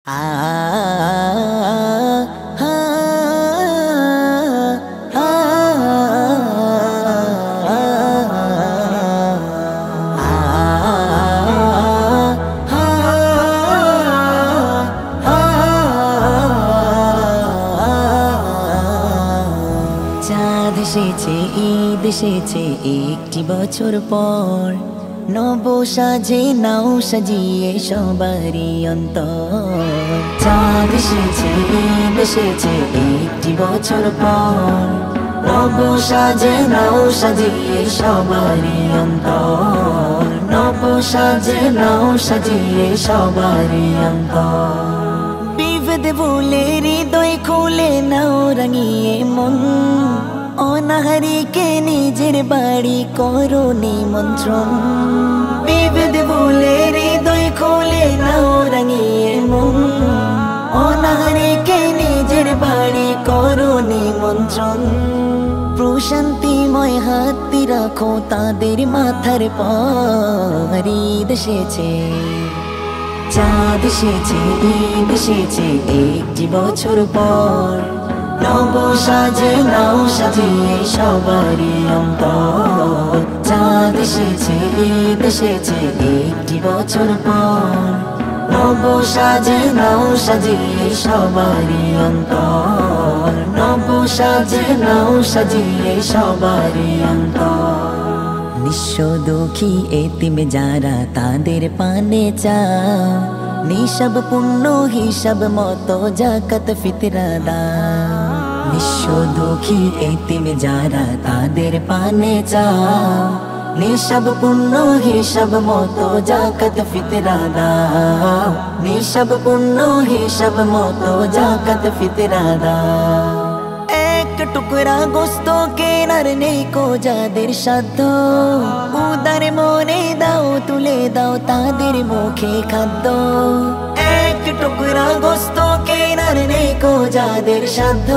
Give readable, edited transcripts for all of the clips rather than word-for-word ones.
আ হা হা চাঁদ এসেছে, ঈদ এসেছে একটি বছর পর, নব সাজে নাও সাজিয়ে সবারই অন্তর। চাঁদ এসেছে, ঈদ এসেছে একটি বছর পর, নব সাজে নাও সাজিয়ে সবারই অন্তর। নব সাজে নাও সাজিয়ে সবারই অন্তর। বিভেদ ভুলে হৃদয় খুলে নাও রাঙিয়ে মন, অনাহারীকে নিজের বাড়ি করো নিমন্ত্রণ। বিভেদ ভুলে হৃদয় খুলে নাও রাঙিয়ে মন, অনাহারীকে নিজের বাড়ি করো নিমন্ত্রণ। প্রশান্তিময় হাতটি রাখো তাদের মাথার পর। ঈদ এসেছে, চাঁদ এসেছে, ঈদ এসেছে একটি বছর পর, নব সাজে নাও সাজিয়ে সবারই অন্তর। চাঁদ এসেছে, ঈদ এসেছে একটি বছর পর, নব সাজে নাও সাজিয়ে সবারই অন্তর। নব সাজে নাও সাজিয়ে সবারই অন্তর। নিঃস্ব দুঃখী এতিম যারা তাদের পানে চাও, নিঃসব পুণ্য হিসাব মতো জাকাত ফিতরা দাও। নিঃস্ব দুঃখী এতিম যারা তাদের পানে চাও, নিঃসব পুণ্য হিসাব মতো জাকাত ফিতরা দাও। নিঃসব পুণ্য হিসাব মতো জাকাত ফিতরা দাও। এক টুকরা গোস্ত কেনার নেই কো যাদের সাধ্য, উদার মনে দাও তুলে দাও তাদের মুখে খাদ্য। এক টুকরা গোস্ত কেনার নেই কো যাদের সাধ্য,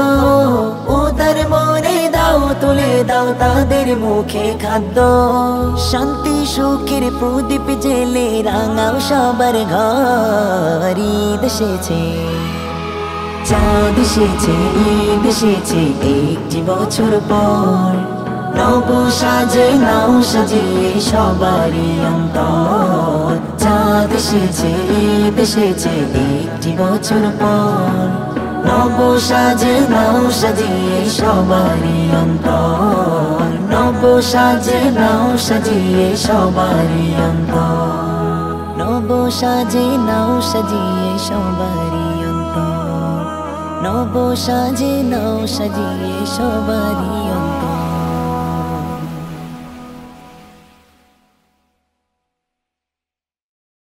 উদার মনে দাও তুলে দাও তাদের মুখে খাদ্য। শান্তি সুখের প্রদীপ জেলে রাঙাও সবার ঘর। ঈদ এসেছে, চাঁদ এসেছে, ঈদ এসেছে একটি বছর পর, নব সাজে নাও সাজিয়ে সবারই অন্তর। চাঁদ এসেছে, ঈদ এসেছে একটি বছর পর, নব সাজে নাও সাজিয়ে সবারই অন্তর। নব সাজে নাও সাজিয়ে সবারই অন্তর। নব সাজে নাও সাজিয়ে সবারই অন্তর। নব সাজে নাও সাজিয়ে সবারই অন্তর।